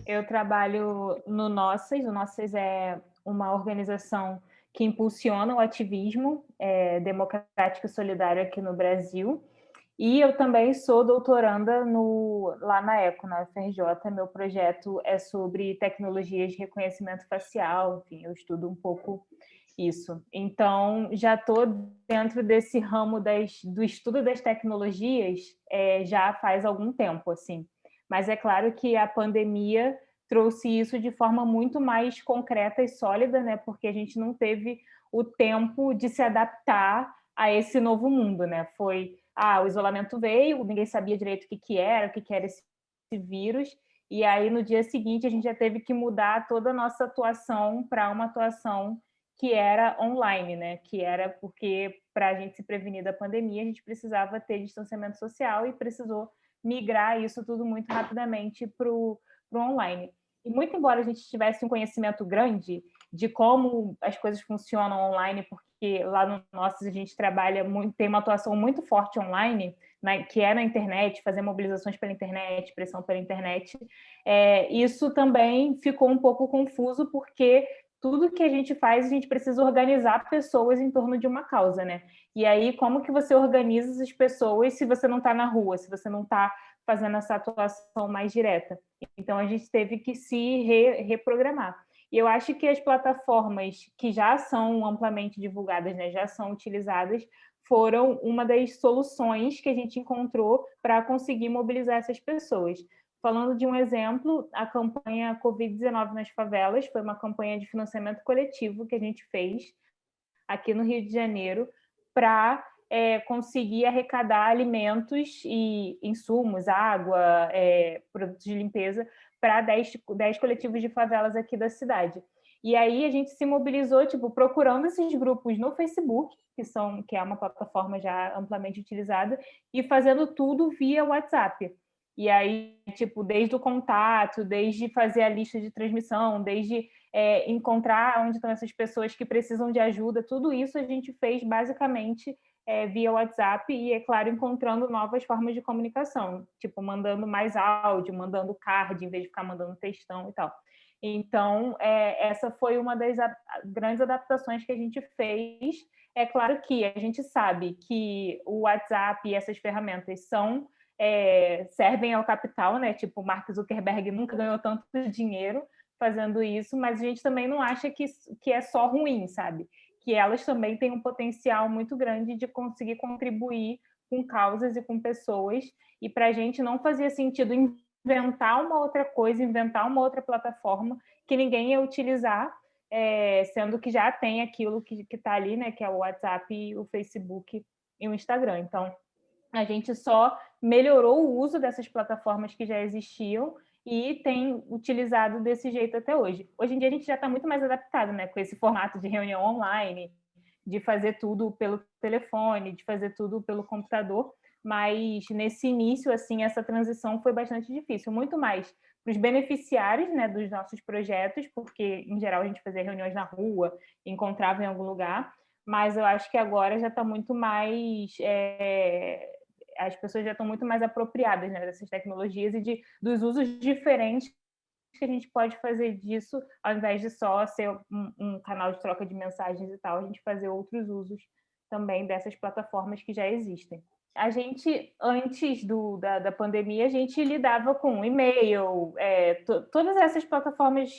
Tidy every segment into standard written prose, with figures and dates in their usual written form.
Eu trabalho no Nossas. O Nossas é uma organização que impulsiona o ativismo democrático e solidário aqui no Brasil. E eu também sou doutoranda lá na ECO, na UFRJ. Meu projeto é sobre tecnologias de reconhecimento facial, enfim, eu estudo um pouco isso. Então, já estou dentro desse ramo do estudo das tecnologias já faz algum tempo, assim. Mas é claro que a pandemia trouxe isso de forma muito mais concreta e sólida, né? Porque a gente não teve o tempo de se adaptar a esse novo mundo, né? O isolamento veio, ninguém sabia direito o que era esse vírus, e aí no dia seguinte a gente já teve que mudar toda a nossa atuação para uma atuação que era online, né? Que era porque para a gente se prevenir da pandemia a gente precisava ter distanciamento social e precisou migrar isso tudo muito rapidamente para o online. E muito embora a gente tivesse um conhecimento grande de como as coisas funcionam online, porque lá no Nossos a gente trabalha muito, tem uma atuação muito forte online, que é na internet, fazer mobilizações pela internet, pressão pela internet, isso também ficou um pouco confuso, porque tudo que a gente faz, a gente precisa organizar pessoas em torno de uma causa, né? E aí, como que você organiza essas pessoas se você não está na rua, se você não está fazendo essa atuação mais direta? Então, a gente teve que se reprogramar. E eu acho que as plataformas que já são amplamente divulgadas, né, já são utilizadas, foram uma das soluções que a gente encontrou para conseguir mobilizar essas pessoas. Falando de um exemplo, a campanha Covid-19 nas favelas foi uma campanha de financiamento coletivo que a gente fez aqui no Rio de Janeiro para conseguir arrecadar alimentos e insumos, água, produtos de limpeza para 10 coletivos de favelas aqui da cidade. E aí a gente se mobilizou, tipo, procurando esses grupos no Facebook, que é uma plataforma já amplamente utilizada, e fazendo tudo via WhatsApp. E aí, tipo, desde o contato, desde fazer a lista de transmissão, desde encontrar onde estão essas pessoas que precisam de ajuda, tudo isso a gente fez basicamente via WhatsApp e, é claro, encontrando novas formas de comunicação, tipo mandando mais áudio, mandando card, em vez de ficar mandando textão e tal. Então, essa foi uma das grandes adaptações que a gente fez. É claro que a gente sabe que o WhatsApp e essas ferramentas servem ao capital, né? Tipo, o Mark Zuckerberg nunca ganhou tanto dinheiro fazendo isso, mas a gente também não acha que é só ruim, sabe? Que elas também têm um potencial muito grande de conseguir contribuir com causas e com pessoas, e para a gente não fazia sentido inventar uma outra coisa, inventar uma outra plataforma que ninguém ia utilizar, sendo que já tem aquilo que está ali, né, que é o WhatsApp, o Facebook e o Instagram. Então, a gente só melhorou o uso dessas plataformas que já existiam e tem utilizado desse jeito até hoje. Hoje em dia a gente já está muito mais adaptado, né, com esse formato de reunião online, de fazer tudo pelo telefone, de fazer tudo pelo computador, mas nesse início, assim, essa transição foi bastante difícil, muito mais para os beneficiários, né, dos nossos projetos, porque, em geral, a gente fazia reuniões na rua, encontrava em algum lugar, mas eu acho que agora já está muito mais as pessoas já estão muito mais apropriadas, né, dessas tecnologias e dos usos diferentes que a gente pode fazer disso, ao invés de só ser um canal de troca de mensagens e tal, a gente fazer outros usos também dessas plataformas que já existem. A gente, antes da pandemia, a gente lidava com e-mail, todas essas plataformas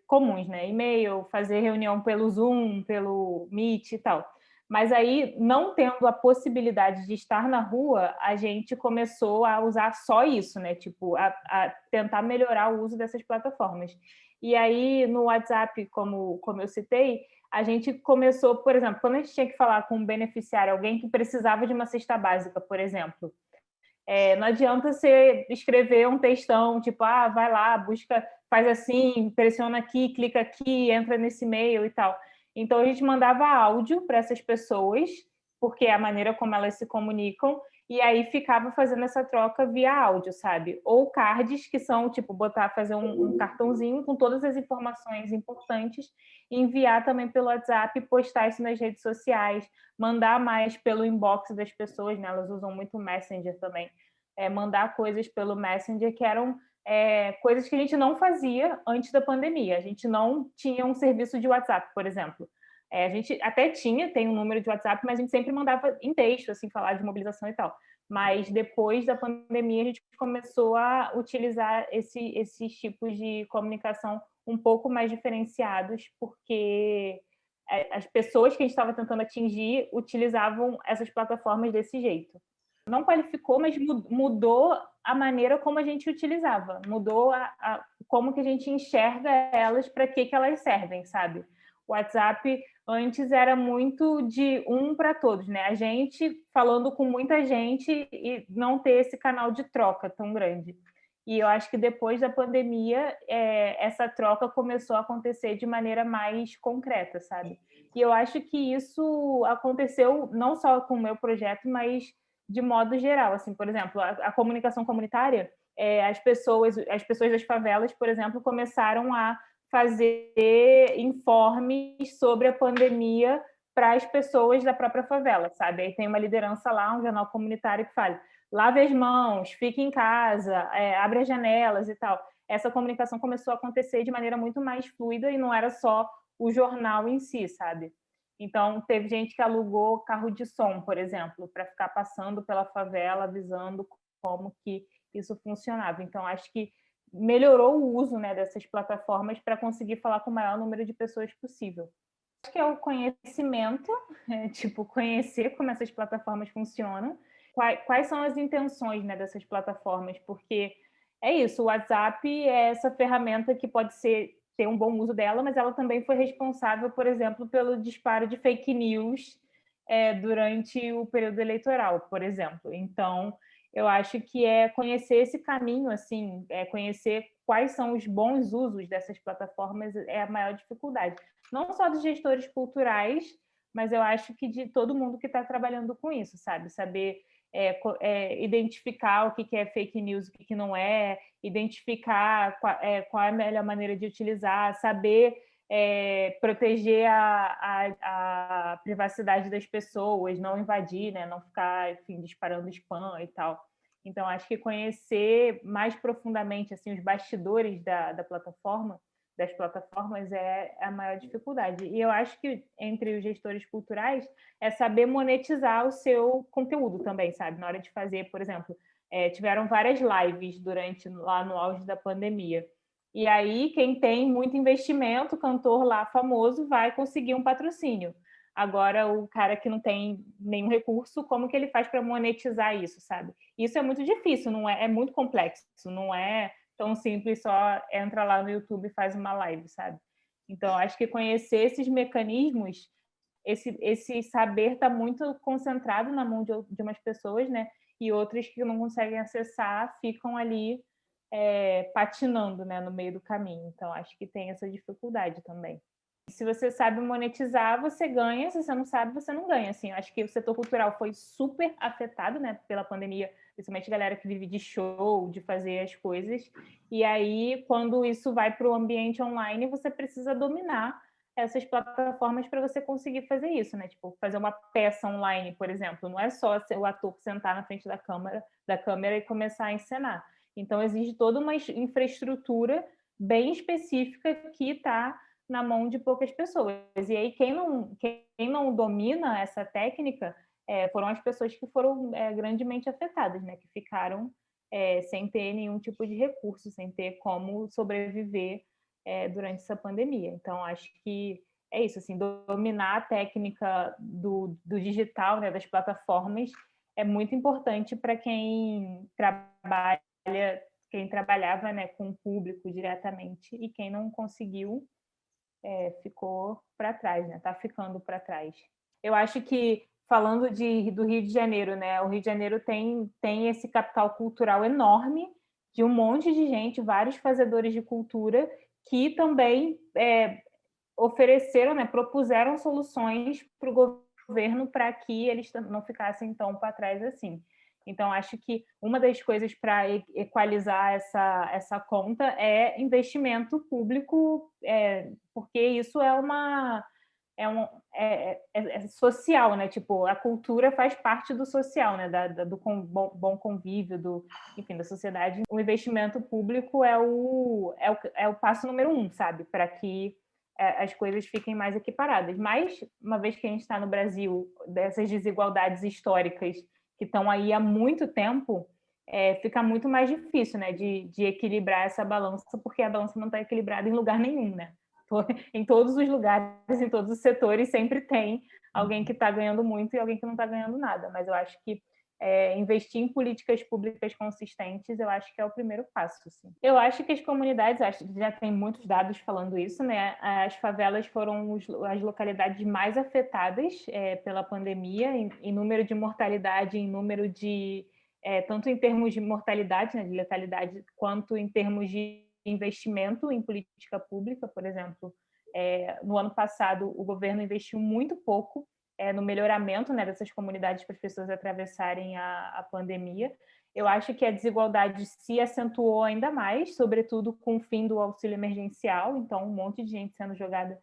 comuns, né? E-mail, fazer reunião pelo Zoom, pelo Meet e tal. Mas aí, não tendo a possibilidade de estar na rua, a gente começou a usar só isso, né? Tipo, a tentar melhorar o uso dessas plataformas. E aí, no WhatsApp, como eu citei, a gente começou, por exemplo, quando a gente tinha que falar com um beneficiário, alguém que precisava de uma cesta básica, por exemplo, não adianta você escrever um textão, tipo, vai lá, busca, faz assim, pressiona aqui, clica aqui, entra nesse e-mail e tal. Então, a gente mandava áudio para essas pessoas, porque é a maneira como elas se comunicam, e aí ficava fazendo essa troca via áudio, sabe? Ou cards, que são, tipo, fazer um cartãozinho com todas as informações importantes, e enviar também pelo WhatsApp, postar isso nas redes sociais, mandar mais pelo inbox das pessoas, né? Elas usam muito o Messenger também, mandar coisas pelo Messenger que eram coisas que a gente não fazia antes da pandemia. A gente não tinha um serviço de WhatsApp, por exemplo. A gente até tem um número de WhatsApp, mas a gente sempre mandava em texto, assim, falar de mobilização e tal. Mas depois da pandemia, a gente começou a utilizar esses tipos de comunicação um pouco mais diferenciados, porque as pessoas que a gente estava tentando atingir utilizavam essas plataformas desse jeito. Não qualificou, mas mudou a maneira como a gente utilizava, mudou como que a gente enxerga elas, para que elas servem, sabe? O WhatsApp antes era muito de um para todos, né? A gente falando com muita gente e não ter esse canal de troca tão grande. E eu acho que depois da pandemia, essa troca começou a acontecer de maneira mais concreta, sabe? E eu acho que isso aconteceu não só com o meu projeto, mas de modo geral. Assim, por exemplo, a comunicação comunitária, as pessoas das favelas, por exemplo, começaram a fazer informes sobre a pandemia para as pessoas da própria favela, sabe? Aí tem uma liderança lá, um jornal comunitário que fala: lave as mãos, fique em casa, abre as janelas e tal. Essa comunicação começou a acontecer de maneira muito mais fluida e não era só o jornal em si, sabe? Então, teve gente que alugou carro de som, por exemplo, para ficar passando pela favela, avisando como que isso funcionava. Então, acho que melhorou o uso, né, dessas plataformas para conseguir falar com o maior número de pessoas possível. Acho que é o conhecimento, tipo, conhecer como essas plataformas funcionam, quais são as intenções, né, dessas plataformas, porque é isso, o WhatsApp é essa ferramenta que pode ter um bom uso dela, mas ela também foi responsável, por exemplo, pelo disparo de fake news durante o período eleitoral, por exemplo. Então, eu acho que conhecer esse caminho, assim, conhecer quais são os bons usos dessas plataformas é a maior dificuldade. Não só dos gestores culturais, mas eu acho que de todo mundo que está trabalhando com isso, sabe? Saber identificar o que é fake news, o que não é, identificar qual é a melhor maneira de utilizar, saber proteger a privacidade das pessoas, não invadir, né? Não ficar, enfim, disparando spam e tal. Então, acho que conhecer mais profundamente assim, os bastidores da plataforma, das plataformas, é a maior dificuldade. E eu acho que entre os gestores culturais é saber monetizar o seu conteúdo também, sabe? Na hora de fazer, por exemplo, tiveram várias lives lá no auge da pandemia. E aí, quem tem muito investimento, cantor lá famoso, vai conseguir um patrocínio. Agora, o cara que não tem nenhum recurso, como que ele faz para monetizar isso, sabe? Isso é muito difícil, não é muito complexo, não é tão simples, só entra lá no YouTube e faz uma live, sabe? Então, acho que conhecer esses mecanismos, esse saber está muito concentrado na mão de umas pessoas, né? E outras que não conseguem acessar ficam ali patinando, né, no meio do caminho. Então, acho que tem essa dificuldade também. Se você sabe monetizar, você ganha. Se você não sabe, você não ganha. Assim, acho que o setor cultural foi super afetado, né, pela pandemia, principalmente a galera que vive de show, de fazer as coisas. E aí, quando isso vai para o ambiente online, você precisa dominar essas plataformas para você conseguir fazer isso, né? Tipo, fazer uma peça online, por exemplo, não é só o ator sentar na frente da câmera e começar a encenar. Então, exige toda uma infraestrutura bem específica que está na mão de poucas pessoas. E aí, quem não domina essa técnica foram as pessoas que foram grandemente afetadas, né? Que ficaram sem ter nenhum tipo de recurso, sem ter como sobreviver durante essa pandemia. Então, acho que é isso, assim, dominar a técnica do digital, né, das plataformas, é muito importante para quem trabalhava, né, com o público diretamente, e quem não conseguiu ficou para trás, né? Está ficando para trás. Eu acho que, falando do Rio de Janeiro, né? O Rio de Janeiro tem esse capital cultural enorme, de um monte de gente, vários fazedores de cultura, que também ofereceram, né, propuseram soluções para o governo para que eles não ficassem tão para trás assim. Então, acho que uma das coisas para equalizar essa conta é investimento público, porque isso é social, né? Tipo, a cultura faz parte do social, né? Do bom convívio, enfim, da sociedade. O investimento público é o passo número 1, sabe? Para que as coisas fiquem mais equiparadas. Mas, uma vez que a gente está no Brasil, dessas desigualdades históricas que estão aí há muito tempo, fica muito mais difícil, né? De equilibrar essa balança, porque a balança não está equilibrada em lugar nenhum, né? Em todos os lugares, em todos os setores, sempre tem alguém que está ganhando muito e alguém que não está ganhando nada. Mas eu acho que investir em políticas públicas consistentes, eu acho que é o primeiro passo. Assim. Eu acho que as comunidades, já tem muitos dados falando isso, né? As favelas foram as localidades mais afetadas pela pandemia, em número de mortalidade, em número de tanto em termos de mortalidade, né, de letalidade, quanto em termos de investimento em política pública, por exemplo. No ano passado, o governo investiu muito pouco no melhoramento, né, dessas comunidades para as pessoas atravessarem a pandemia. Eu acho que a desigualdade se acentuou ainda mais, sobretudo com o fim do auxílio emergencial, então um monte de gente sendo jogada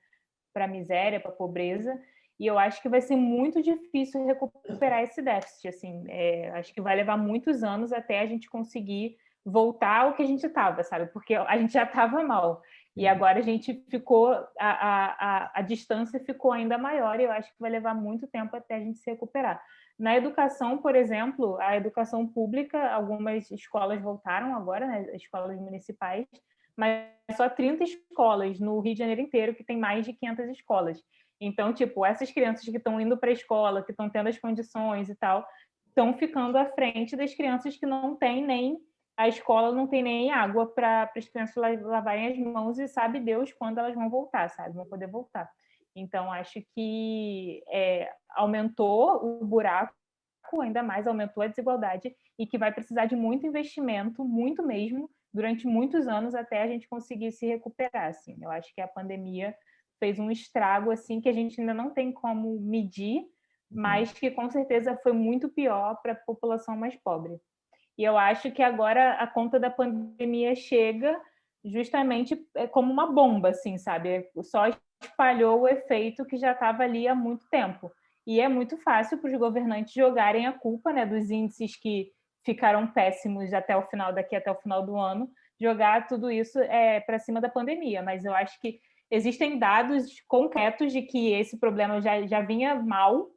para a miséria, para a pobreza, e eu acho que vai ser muito difícil recuperar esse déficit. Assim, acho que vai levar muitos anos até a gente conseguir voltar ao que a gente estava, sabe? Porque a gente já estava mal. E agora a gente ficou, a distância ficou ainda maior, e eu acho que vai levar muito tempo até a gente se recuperar. Na educação, por exemplo, a educação pública, algumas escolas voltaram agora, né, escolas municipais, mas só 30 escolas no Rio de Janeiro inteiro, que tem mais de 500 escolas. Então, tipo, essas crianças que estão indo para a escola, que estão tendo as condições e tal, estão ficando à frente das crianças que não têm nem a escola não tem nem água para as crianças lavarem as mãos e sabe Deus quando elas vão voltar, sabe? Vão poder voltar. Então, acho que aumentou o buraco, ainda mais aumentou a desigualdade e que vai precisar de muito investimento, muito mesmo, durante muitos anos até a gente conseguir se recuperar. Assim. Eu acho que a pandemia fez um estrago assim que a gente ainda não tem como medir, mas que com certeza foi muito pior para a população mais pobre. E eu acho que agora a conta da pandemia chega justamente como uma bomba, assim, sabe? Só espalhou o efeito que já estava ali há muito tempo. E é muito fácil para os governantes jogarem a culpa, né, dos índices que ficaram péssimos daqui até o final do ano, jogar tudo isso para cima da pandemia. Mas eu acho que existem dados concretos de que esse problema já vinha mal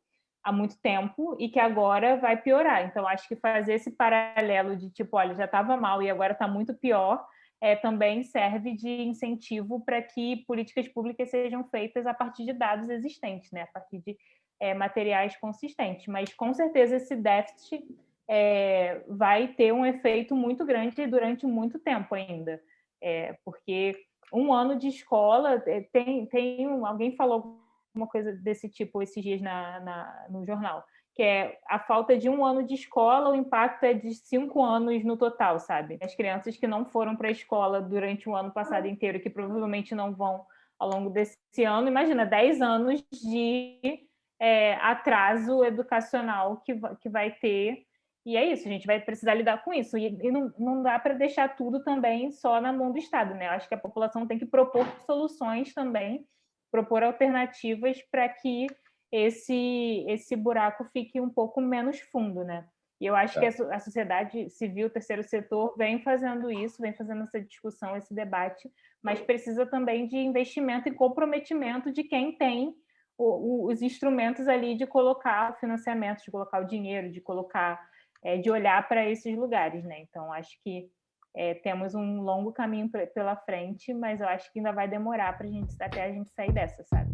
há muito tempo e que agora vai piorar. Então, acho que fazer esse paralelo de tipo, olha, já estava mal e agora está muito pior, também serve de incentivo para que políticas públicas sejam feitas a partir de dados existentes, né? A partir de materiais consistentes. Mas, com certeza, esse déficit vai ter um efeito muito grande durante muito tempo ainda. Porque um ano de escola, alguém falou uma coisa desse tipo esses dias no jornal, que é a falta de um ano de escola, o impacto é de 5 anos no total, sabe? As crianças que não foram para a escola durante o ano passado inteiro, que provavelmente não vão ao longo desse ano, imagina, 10 anos de atraso educacional que vai ter. E é isso, a gente vai precisar lidar com isso. E não dá para deixar tudo também só na mão do Estado, né? Eu acho que a população tem que propor soluções também, propor alternativas para que esse buraco fique um pouco menos fundo, né? E eu acho que a sociedade civil, o terceiro setor, vem fazendo isso, vem fazendo essa discussão, esse debate, mas precisa também de investimento e comprometimento de quem tem os instrumentos ali de colocar o financiamento, de colocar o dinheiro, de olhar para esses lugares, né? Então, acho que temos um longo caminho pela frente, mas eu acho que ainda vai demorar até a gente sair dessa, sabe?